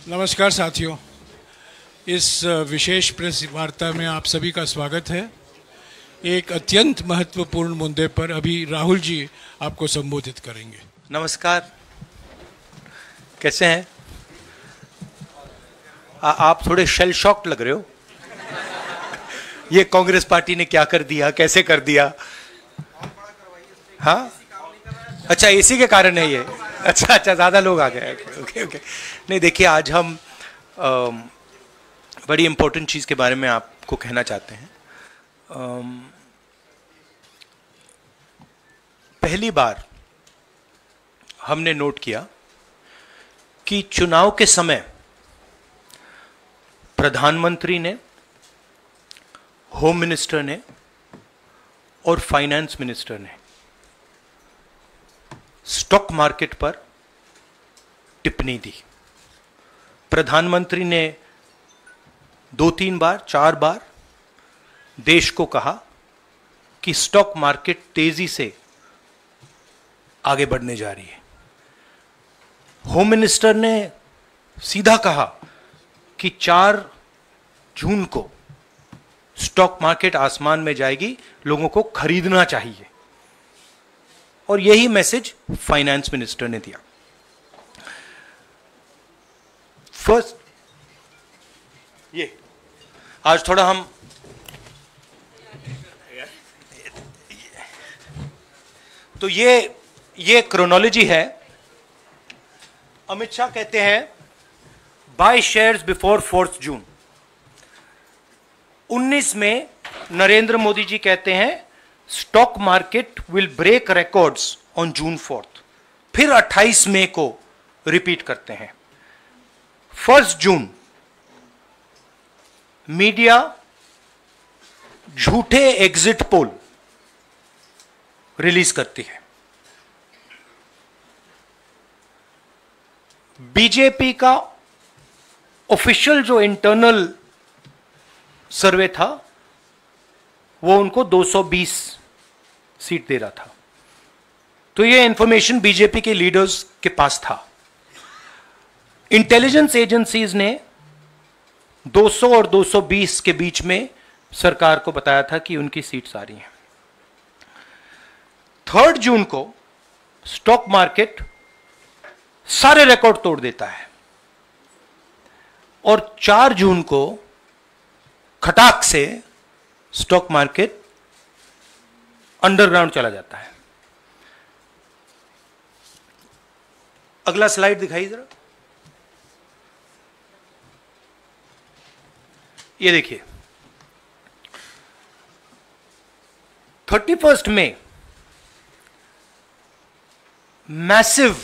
नमस्कार साथियों, इस विशेष प्रेस वार्ता में आप सभी का स्वागत है। एक अत्यंत महत्वपूर्ण मुद्दे पर अभी राहुल जी आपको संबोधित करेंगे। नमस्कार, कैसे हैं आप? थोड़े शेल शॉक्ड लग रहे हो। ये कांग्रेस पार्टी ने क्या कर दिया, कैसे कर दिया? हाँ, अच्छा, इसी के कारण है ये। अच्छा, ज्यादा लोग आ गए। ओके। नहीं, देखिए, आज हम बड़ी इंपॉर्टेंट चीज के बारे में आपको कहना चाहते हैं। पहली बार हमने नोट किया कि चुनाव के समय प्रधानमंत्री ने, होम मिनिस्टर ने और फाइनेंस मिनिस्टर ने स्टॉक मार्केट पर टिप्पणी दी। प्रधानमंत्री ने 2-3 बार, 4 बार देश को कहा कि स्टॉक मार्केट तेजी से आगे बढ़ने जा रही है। होम मिनिस्टर ने सीधा कहा कि 4 जून को स्टॉक मार्केट आसमान में जाएगी, लोगों को खरीदना चाहिए। और यही मैसेज फाइनेंस मिनिस्टर ने दिया। फर्स्ट, ये आज थोड़ा हम तो ये क्रोनोलॉजी है। अमित शाह कहते हैं बाय शेयर्स बिफोर 4 जून। 19 में नरेंद्र मोदी जी कहते हैं stock market will break records on June 4। फिर 28 मई को रिपीट करते हैं। 1 जून मीडिया झूठे एग्जिट पोल रिलीज करती है। बीजेपी का ऑफिशियल जो इंटरनल सर्वे था वो उनको 220 सीट दे रहा था। तो ये इंफॉर्मेशन बीजेपी के लीडर्स के पास था। इंटेलिजेंस एजेंसीज ने 200 और 220 के बीच में सरकार को बताया था कि उनकी सीट्स आ रही हैं। 3 जून को स्टॉक मार्केट सारे रिकॉर्ड तोड़ देता है और 4 जून को खटाक से स्टॉक मार्केट अंडरग्राउंड चला जाता है। अगला स्लाइड दिखाइए जरा। ये देखिए, 31 मई massive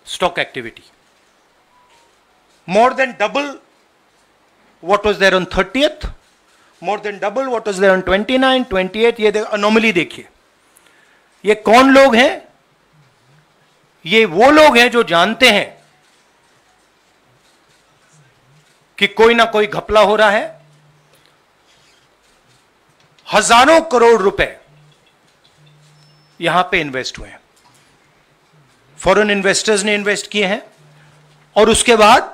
stock activity, more than double what was there on 30th, more than double what was there on 29, 28। ये अनोमली देखिए। ये कौन लोग हैं? ये वो लोग हैं जो जानते हैं कि कोई ना कोई घपला हो रहा है। हजारों करोड़ रुपए यहां पे इन्वेस्ट हुए हैं, फॉरेन इन्वेस्टर्स ने इन्वेस्ट किए हैं। और उसके बाद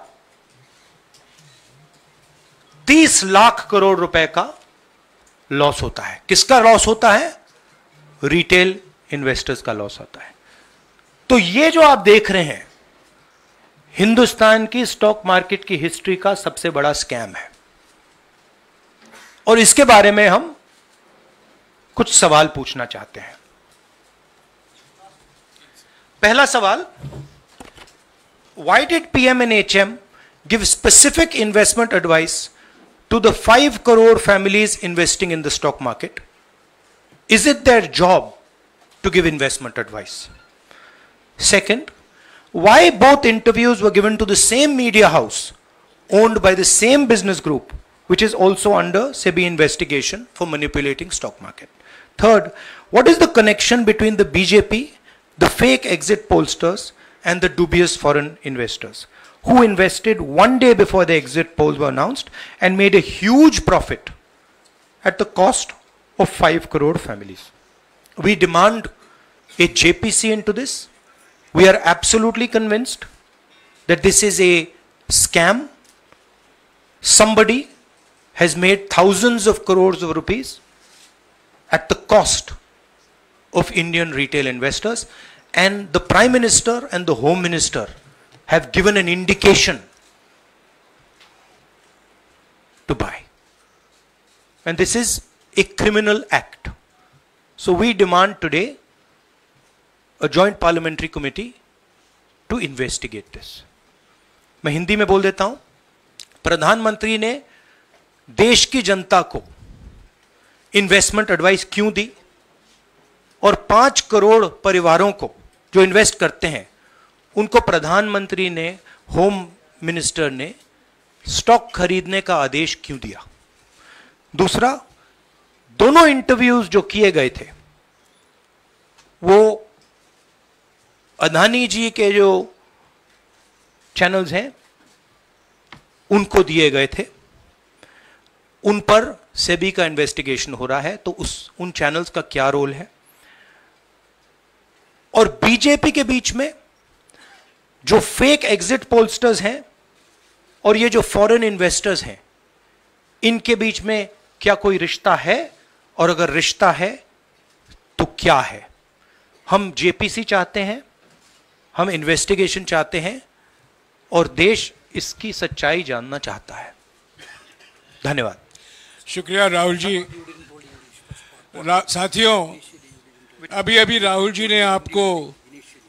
30 लाख करोड़ रुपए का लॉस होता है। किसका लॉस होता है? रिटेल इन्वेस्टर्स का लॉस होता है। तो ये जो आप देख रहे हैं, हिंदुस्तान की स्टॉक मार्केट की हिस्ट्री का सबसे बड़ा स्कैम है। और इसके बारे में हम कुछ सवाल पूछना चाहते हैं। पहला सवाल, why did PM and HM give specific investment advice to the 5 crore families investing in the stock market? Is it their job to give investment advice? Second, why both interviews were given to the same media house owned by the same business group, which is also under SEBI investigation for manipulating stock market? Third, what is the connection between the BJP, the fake exit pollsters, and the dubious foreign investors who invested 1 day before the exit polls were announced and made a huge profit at the cost of 5 crore families? We demand a JPC into this, We are absolutely convinced that this is a scam. Somebody has made thousands of crores of rupees at the cost of Indian retail investors, and the Prime Minister and the Home Minister have given an indication to buy. And this is a criminal act. So we demand today a joint parliamentary committee to investigate this. मैं हिंदी में बोल देता हूं, प्रधानमंत्री ने देश की जनता को इन्वेस्टमेंट एडवाइस क्यों दी, और 5 करोड़ परिवारों को जो इन्वेस्ट करते हैं उनको प्रधानमंत्री ने, होम मिनिस्टर ने स्टॉक खरीदने का आदेश क्यों दिया। दूसरा, दोनों इंटरव्यूज जो किए गए थे वो अदानी जी के जो चैनल्स हैं उनको दिए गए थे, उन पर सेबी का इन्वेस्टिगेशन हो रहा है, तो उन चैनल्स का क्या रोल है। और बीजेपी के बीच में जो फेक एग्जिट पोलस्टर्स हैं और ये जो फॉरेन इन्वेस्टर्स हैं, इनके बीच में क्या कोई रिश्ता है, और अगर रिश्ता है तो क्या है। हम जेपीसी चाहते हैं, हम इन्वेस्टिगेशन चाहते हैं, और देश इसकी सच्चाई जानना चाहता है। धन्यवाद। शुक्रिया राहुल जी। साथियों, अभी अभी राहुल जी ने आपको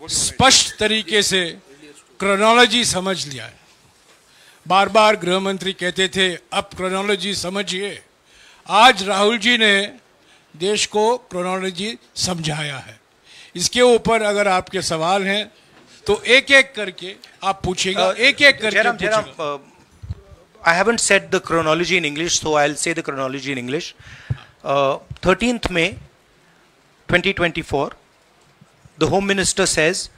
स्पष्ट तरीके से क्रोनोलॉजी समझ लिया है। बार बार गृह मंत्री कहते थे अब क्रोनोलॉजी समझिए। आज राहुल जी ने देश को क्रोनोलॉजी समझाया है। इसके ऊपर अगर आपके सवाल हैं तो एक एक करके आप पूछेगा, एक एक करके पूछेगा। I haven't said the chronology in English, so I'll say the chronology in English. 13th May 2024, the Home Minister says,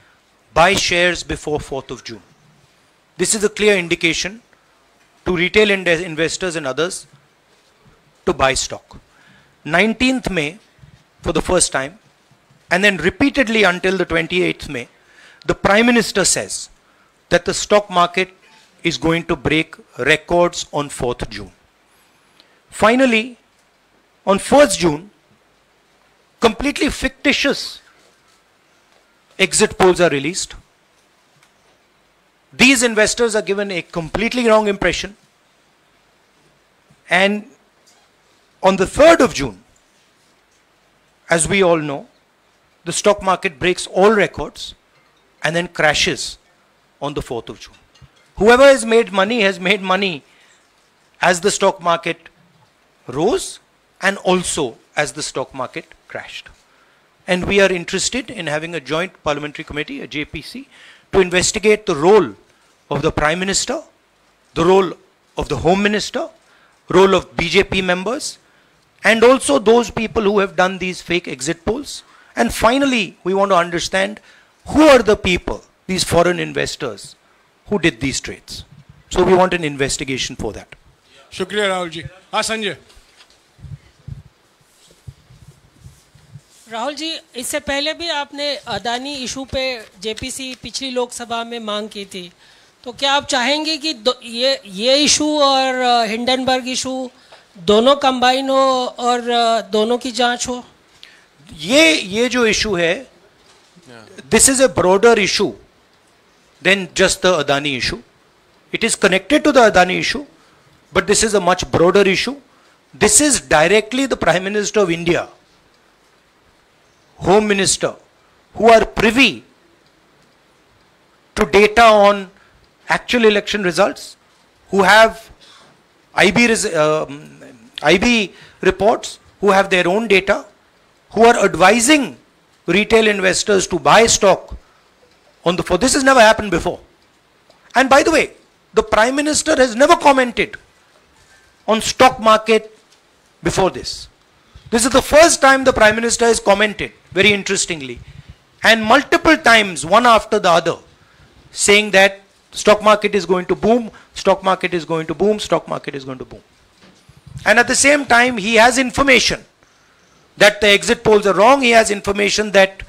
buy shares before 4th of June. This is a clear indication to retail investors and others to buy stock. 19th May, for the first time, and then repeatedly until the 28th May, the Prime Minister says that the stock market is going to break records on 4th June. Finally, on 1st June, completely fictitious exit polls are released. These investors are given a completely wrong impression. And on the 3rd of June, as we all know, the stock market breaks all records and then crashes on the 4th of June. Whoever has made money as the stock market rose and also as the stock market crashed. And we are interested in having a joint parliamentary committee, a JPC, to investigate the role of the Prime Minister, the role of the Home Minister, role of BJP members, and also those people who have done these fake exit polls. And finally, we want to understand who are the people, these foreign investors, who did these trades. So we want an investigation for that. शुक्रिया राहुल जी। हाँ संजय। राहुल जी, इससे पहले भी आपने Adani issue पे JPC पिछली लोकसभा में मांग की थी, तो क्या आप चाहेंगे कि ये इशू और हिंडनबर्ग इशू दोनों कंबाइन हो और दोनों की जांच हो? ये जो इशू है, this is a broader issue than just the Adani issue. It is connected to the Adani issue, but this is a much broader issue. This is directly the Prime Minister of India, Home Minister, who are privy to data on actual election results, who have IB reports, who have their own data, who are advising retail investors to buy stock on the 4th. This has never happened before. And by the way, the Prime Minister has never commented on stock market before this. This is the first time the Prime Minister has commented, very interestingly, and multiple times, one after the other, saying that stock market is going to boom, stock market is going to boom, stock market is going to boom. And at the same time, he has information that the exit polls are wrong. He has information that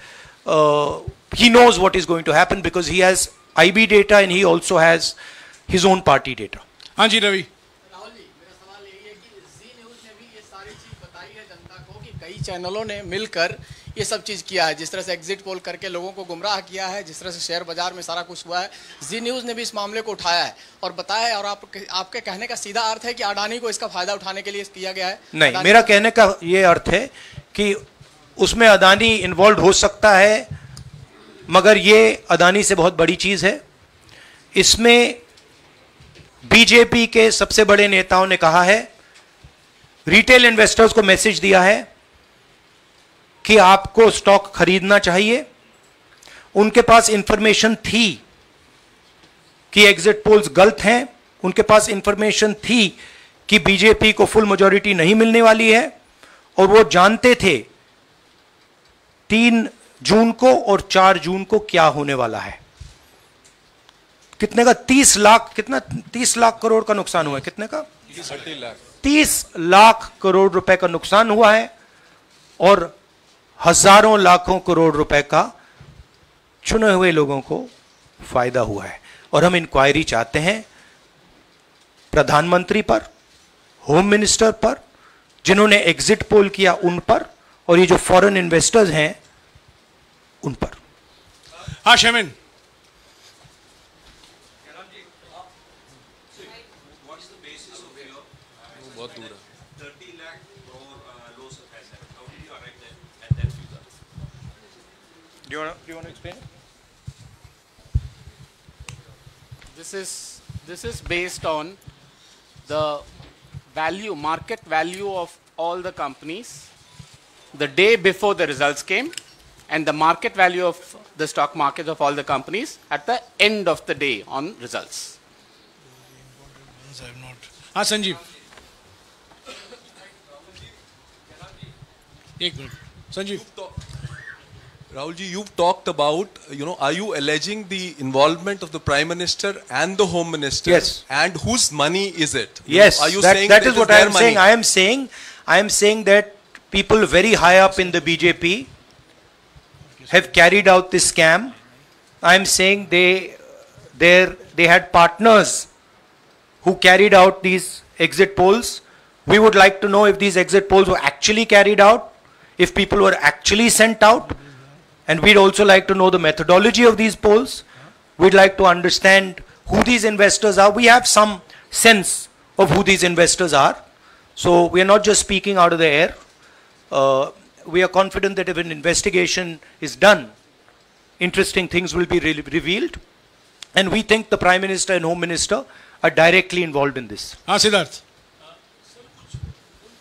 he knows what is going to happen because he has IB data and he also has his own party data. हाँ जी रवि। राहुल जी, मेरा सवाल यही है कि जी news ने भी ये सारी चीज बताई है जनता को कि कई चैनलों ने मिलकर ये सब चीज किया है, जिस तरह से एग्जिट पोल करके लोगों को गुमराह किया है, जिस तरह से शेयर बाजार में सारा कुछ हुआ है, जी न्यूज़ ने भी इस मामले को उठाया है और बताया है। और आपके कहने का सीधा अर्थ है कि अडानी को इसका फायदा उठाने के लिए किया गया है? नहीं, मेरा कहने का ये अर्थ है कि उसमें अडानी इन्वॉल्व हो सकता है, मगर ये अडानी से बहुत बड़ी चीज है। इसमें बीजेपी के सबसे बड़े नेताओं ने कहा है, रिटेल इन्वेस्टर्स को मैसेज दिया है कि आपको स्टॉक खरीदना चाहिए। उनके पास इंफॉर्मेशन थी कि एग्जिट पोल्स गलत हैं, उनके पास इंफॉर्मेशन थी कि बीजेपी को फुल मेजॉरिटी नहीं मिलने वाली है, और वो जानते थे 3 जून को और 4 जून को क्या होने वाला है। कितने का 30 लाख, कितना 30 लाख करोड़ का नुकसान हुआ है? कितने का? 30 लाख करोड़ रुपए का नुकसान हुआ है और हजारों लाखों करोड़ रुपए का चुने हुए लोगों को फायदा हुआ है। और हम इंक्वायरी चाहते हैं प्रधानमंत्री पर, होम मिनिस्टर पर, जिन्होंने एग्जिट पोल किया उन पर, और ये जो फॉरेन इन्वेस्टर्स हैं उन पर। हाँ शेमिन। बहुत दूर है। 30 lakh crore loss of asset. How did you arrive at that figure? Do you want to explain? This is based on the value, market value of all the companies the day before the results came, and the market value of the stock market of all the companies at the end of the day on results. हाँ संजीव, एक minute Sanjeev. Rahul ji, you've talked about, are you alleging the involvement of the Prime Minister and the Home Minister? Yes. And whose money is it? Yes, Are you that, saying that it is what I their am money? saying. I am saying that people very high up in the BJP have carried out this scam. I am saying they had partners who carried out these exit polls. We would like to know if these exit polls were actually carried out, if people were actually sent out, and we'd also like to know the methodology of these polls. We'd like to understand who these investors are. We have some sense of who these investors are. So we are not just speaking out of the air. We are confident that if an investigation is done, interesting things will be revealed. And we think the Prime Minister and Home Minister are directly involved in this. हाँ Siddharth.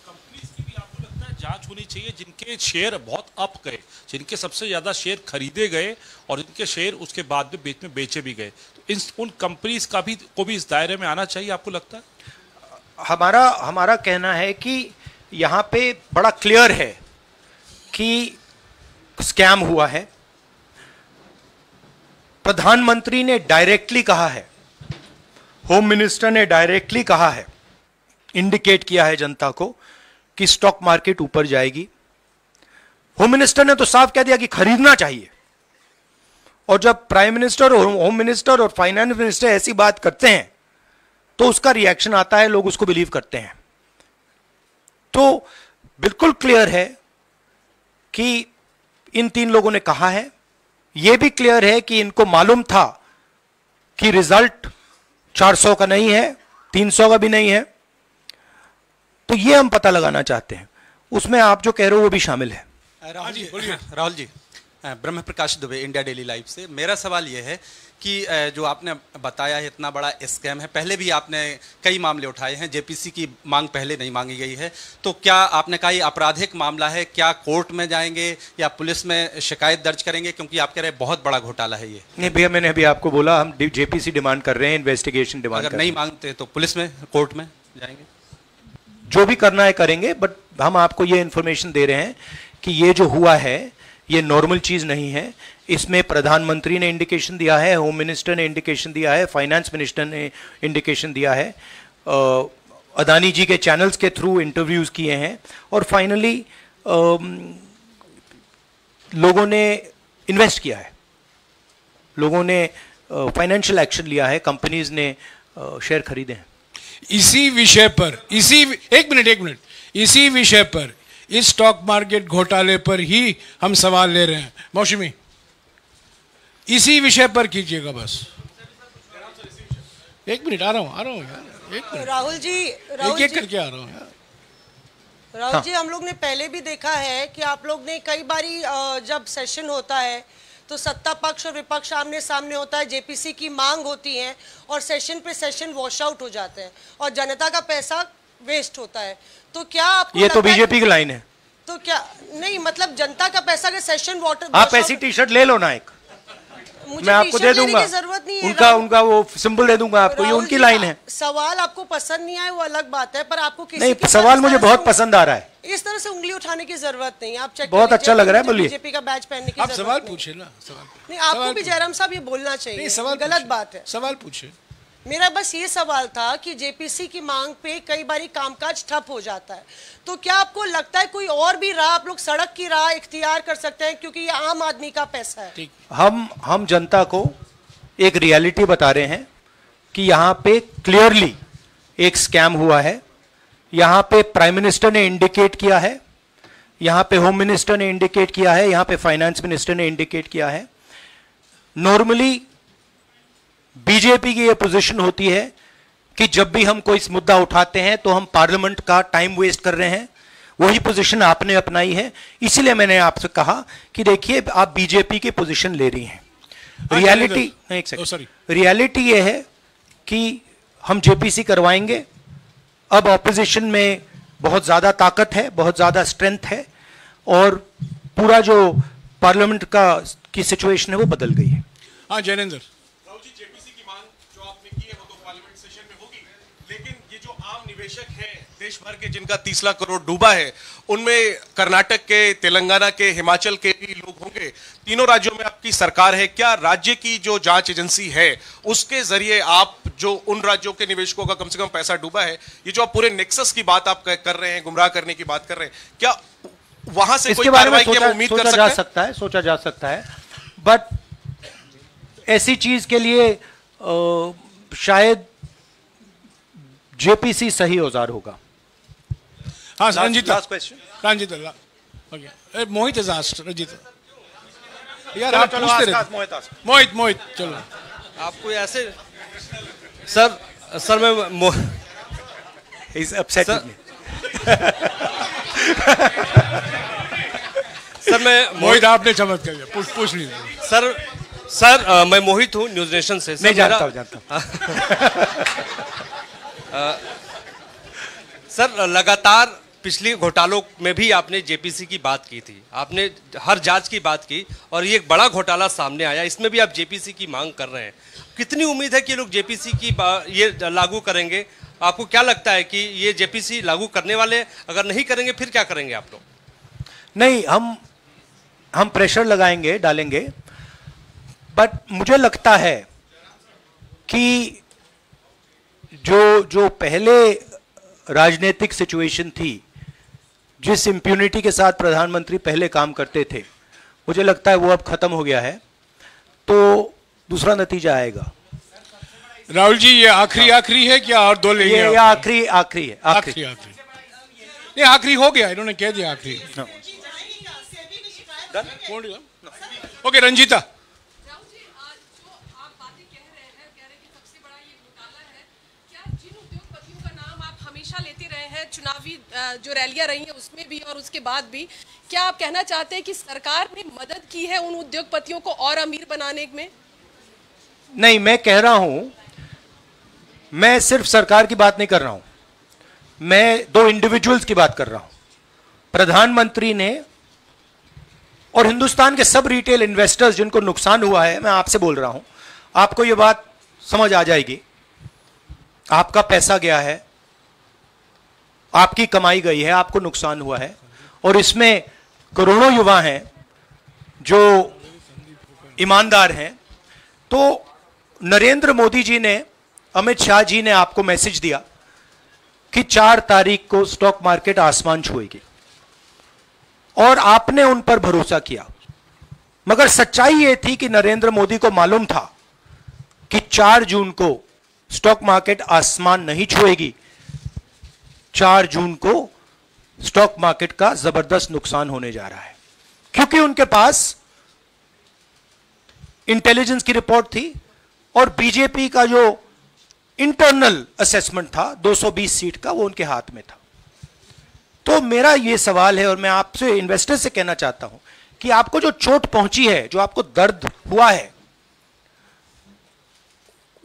Companies की भी आपको लगता है जांच होनी चाहिए जिनके शेयर बहुत अप गए, जिनके सबसे ज्यादा शेयर खरीदे गए और जिनके शेयर उसके बाद में बीच में बेचे भी गए, तो उन कंपनीज का भी को भी इस दायरे में आना चाहिए, आपको लगता है? हमारा कहना है कि यहाँ पे बड़ा क्लियर है कि स्कैम हुआ है। प्रधानमंत्री ने डायरेक्टली कहा है, होम मिनिस्टर ने डायरेक्टली कहा है, इंडिकेट किया है जनता को कि स्टॉक मार्केट ऊपर जाएगी। होम मिनिस्टर ने तो साफ कह दिया कि खरीदना चाहिए। और जब प्राइम मिनिस्टर और होम मिनिस्टर और फाइनेंस मिनिस्टर ऐसी बात करते हैं तो उसका रिएक्शन आता है, लोग उसको बिलीव करते हैं। तो बिल्कुल क्लियर है कि इन 3 लोगों ने कहा है। यह भी क्लियर है कि इनको मालूम था कि रिजल्ट 400 का नहीं है, 300 का भी नहीं है। तो यह हम पता लगाना चाहते हैं। उसमें आप जो कह रहे हो वो भी शामिल है। राहुल जी, ब्रह्म प्रकाश दुबे, इंडिया डेली लाइव से। मेरा सवाल यह है कि जो आपने बताया है इतना बड़ा स्कैम है, पहले भी आपने कई मामले उठाए हैं, जेपीसी की मांग पहले नहीं मांगी गई है, तो क्या आपने कहा ये आपराधिक मामला है, क्या कोर्ट में जाएंगे या पुलिस में शिकायत दर्ज करेंगे? क्योंकि आप कह रहे हैं बहुत बड़ा घोटाला है ये। नहीं भैया, मैंने अभी आपको बोला हम जेपीसी डिमांड कर रहे हैं, इन्वेस्टिगेशन डिमांड। अगर नहीं मांगते तो पुलिस में, कोर्ट में जाएंगे? जो भी करना है करेंगे, बट हम आपको ये इंफॉर्मेशन दे रहे हैं कि ये जो हुआ है ये नॉर्मल चीज नहीं है। इसमें प्रधानमंत्री ने इंडिकेशन दिया है, होम मिनिस्टर ने इंडिकेशन दिया है, फाइनेंस मिनिस्टर ने इंडिकेशन दिया है, अदानी जी के चैनल्स के थ्रू इंटरव्यूज किए हैं, और फाइनली लोगों ने इन्वेस्ट किया है। लोगों ने फाइनेंशियल एक्शन लिया है, कंपनीज ने शेयर खरीदे हैं। इसी विषय पर एक मिनट इसी विषय पर, इस स्टॉक मार्केट घोटाले पर ही हम सवाल ले रहे हैं। मौसमी, इसी विषय पर कीजिएगा बस। एक मिनट, आ रहा हूं यार, एक मिनट। राहुल जी, एक करके आ रहा हूं यार। राहुल जी, हम लोग ने पहले भी देखा है कि आप लोग ने कई बारी जब सेशन होता है तो सत्ता पक्ष और विपक्ष आमने सामने होता है, जेपीसी की मांग होती है और सेशन पे सेशन वॉश आउट हो जाते हैं और जनता का पैसा वेस्ट होता है। तो क्या आपको ये तो बीजेपी की लाइन है। तो क्या नहीं, मतलब जनता का पैसा के सेशन वाटर, आप ऐसी टी शर्ट ले लो ना एक, मैं आपको दे दूंगा, जरूरत नहीं है, उनका वो सिंबल दे दूंगा आपको, ये उनकी लाइन है। सवाल आपको पसंद नहीं आए वो अलग बात है, पर आपको किसी नहीं, सवाल मुझे बहुत पसंद आ रहा है। इस तरह से उंगली उठाने की जरूरत नहीं। आप चेक, बहुत अच्छा लग रहा है, बोलिए। बीजेपी का बैच पहनने की आप जरूरत सवाल नहीं। पूछे ना, सवाल नहीं, आपको भी जयराम साहब ये बोलना चाहिए, सवाल गलत बात है। सवाल पूछे। मेरा बस ये सवाल था कि जेपीसी की मांग पे कई बारी कामकाज ठप हो जाता है, तो क्या आपको लगता है कोई और भी राह आप लोग सड़क की राह इख्तियार कर सकते हैं, क्योंकि ये आम आदमी का पैसा है। हम जनता को एक रियलिटी बता रहे हैं कि यहाँ पे क्लियरली एक स्कैम हुआ है। यहाँ पे प्राइम मिनिस्टर ने इंडिकेट किया है, यहाँ पे होम मिनिस्टर ने इंडिकेट किया है, यहाँ पे फाइनेंस मिनिस्टर ने इंडिकेट किया है। नॉर्मली बीजेपी की ये पोजीशन होती है कि जब भी हम कोई मुद्दा उठाते हैं तो हम पार्लियामेंट का टाइम वेस्ट कर रहे हैं। वही पोजीशन आपने अपनाई है, इसलिए मैंने आपसे कहा कि देखिए आप बीजेपी की पोजीशन ले रही हैं। रियलिटी ये है कि हम जेपीसी करवाएंगे। अब ऑपोजिशन में बहुत ज्यादा ताकत है, बहुत ज्यादा स्ट्रेंथ है और पूरा जो पार्लियामेंट की सिचुएशन है वो बदल गई है। हाँ जैनेंद्र, राहुल जी, जेपीसी की मांग जो आपने की है वो तो पार्लियामेंट सेशन में होगी, लेकिन ये जो आम निवेशक हैं देश भर के जिनका 30 लाख करोड़ डूबा है, उनमें कर्नाटक के, तेलंगाना के, हिमाचल के भी लोग होंगे। तीनों राज्यों में आपकी सरकार है, क्या राज्य की जो जांच एजेंसी है उसके जरिए आप जो उन राज्यों के निवेशकों का कम से कम पैसा डूबा है, ये जो आप पूरे नेक्सस की बात आप कर रहे हैं, गुमराह करने की बात कर रहे हैं, क्या वहां से कोई कार्रवाई की उम्मीद कर सकते हैं? सोचा जा सकता है, बट ऐसी चीज के लिए शायद जेपीसी सही औजार होगा। हाँ रंजीता, रंजीता, मोहित इज आस्क्ड, रंजीता यार आप पूछते रहे। मोहित चलो। आपको ऐसे सर मैं इज अपसेट सर मैं मोहित, आपने चमत्कार किया, पूछ नहीं सर मैं मोहित हूँ, न्यूज नेशन से। नहीं जानता। सर लगातार पिछले घोटालों में भी आपने जेपीसी की बात की थी, आपने हर जांच की बात की और ये एक बड़ा घोटाला सामने आया, इसमें भी आप जेपीसी की मांग कर रहे हैं। कितनी उम्मीद है कि लोग जेपीसी की ये लागू करेंगे? आपको क्या लगता है कि ये जेपीसी लागू करने वाले, अगर नहीं करेंगे फिर क्या करेंगे आप लोग? नहीं, हम प्रेशर लगाएंगे, डालेंगे, बट मुझे लगता है कि जो पहले राजनीतिक सिचुएशन थी, जिस इम्प्यूनिटी के साथ प्रधानमंत्री पहले काम करते थे, मुझे लगता है वो अब खत्म हो गया है, तो दूसरा नतीजा आएगा। राहुल जी, ये आखिरी है क्या और दो लेंगे? ये आखिरी है। आखिरी नहीं, आखिरी हो गया, इन्होंने कह दिया आखिरी। ओके रंजीता। चुनावी जो रैलियां रही हैं उसमें भी और उसके बाद भी, क्या आप कहना चाहते हैं कि सरकार ने मदद की है उन उद्योगपतियों को और अमीर बनाने में? नहीं, मैं कह रहा हूं, मैं सिर्फ सरकार की बात नहीं कर रहा हूं, मैं दो इंडिविजुअल्स की बात कर रहा हूं। प्रधानमंत्री ने और हिंदुस्तान के सब रिटेल इन्वेस्टर्स जिनको नुकसान हुआ है, मैं आपसे बोल रहा हूं, आपको यह बात समझ आ जाएगी। आपका पैसा गया है, आपकी कमाई गई है, आपको नुकसान हुआ है, और इसमें करोड़ों युवा हैं जो ईमानदार हैं। तो नरेंद्र मोदी जी ने, अमित शाह जी ने आपको मैसेज दिया कि 4 तारीख को स्टॉक मार्केट आसमान छुएगी, और आपने उन पर भरोसा किया। मगर सच्चाई यह थी कि नरेंद्र मोदी को मालूम था कि 4 जून को स्टॉक मार्केट आसमान नहीं छुएगी। 4 जून को स्टॉक मार्केट का जबरदस्त नुकसान होने जा रहा है, क्योंकि उनके पास इंटेलिजेंस की रिपोर्ट थी और बीजेपी का जो इंटरनल असेसमेंट था 220 सीट का, वो उनके हाथ में था। तो मेरा यह सवाल है और मैं आपसे इन्वेस्टर से कहना चाहता हूं कि आपको जो चोट पहुंची है, जो आपको दर्द हुआ है,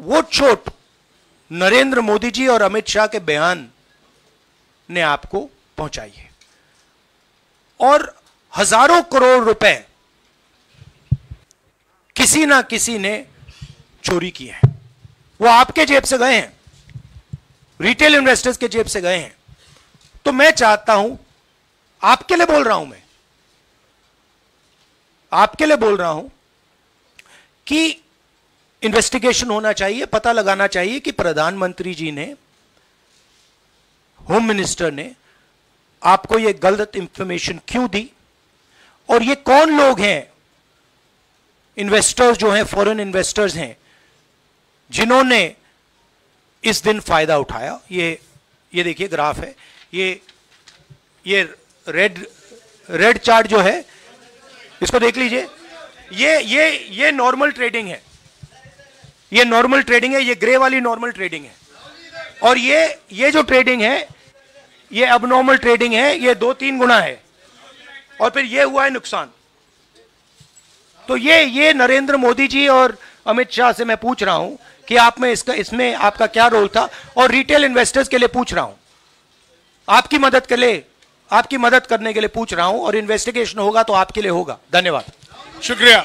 वो चोट नरेंद्र मोदी जी और अमित शाह के बयान ने आपको पहुंचाई है। और हजारों करोड़ रुपए किसी ना किसी ने चोरी किए हैं। वो आपके जेब से गए हैं, रिटेल इन्वेस्टर्स के जेब से गए हैं। तो मैं चाहता हूं, आपके लिए बोल रहा हूं, मैं आपके लिए बोल रहा हूं कि इन्वेस्टिगेशन होना चाहिए, पता लगाना चाहिए कि प्रधानमंत्री जी ने, होम मिनिस्टर ने आपको यह गलत इंफॉर्मेशन क्यों दी और ये कौन लोग हैं, इन्वेस्टर्स जो हैं, फॉरेन इन्वेस्टर्स हैं, जिन्होंने इस दिन फायदा उठाया। ये देखिए ग्राफ है, ये रेड चार्ट जो है, इसको देख लीजिए। ये नॉर्मल ट्रेडिंग है, ये नॉर्मल ट्रेडिंग है, ये ग्रे वाली नॉर्मल ट्रेडिंग है। और ये जो ट्रेडिंग है, ये अबनॉर्मल ट्रेडिंग है, ये 2-3 गुना है। और फिर ये हुआ है नुकसान। तो ये नरेंद्र मोदी जी और अमित शाह से मैं पूछ रहा हूं कि आप में इसमें आपका क्या रोल था, और रिटेल इन्वेस्टर्स के लिए पूछ रहा हूं, आपकी मदद करने के लिए पूछ रहा हूं, और इन्वेस्टिगेशन होगा तो आपके लिए होगा। धन्यवाद, शुक्रिया।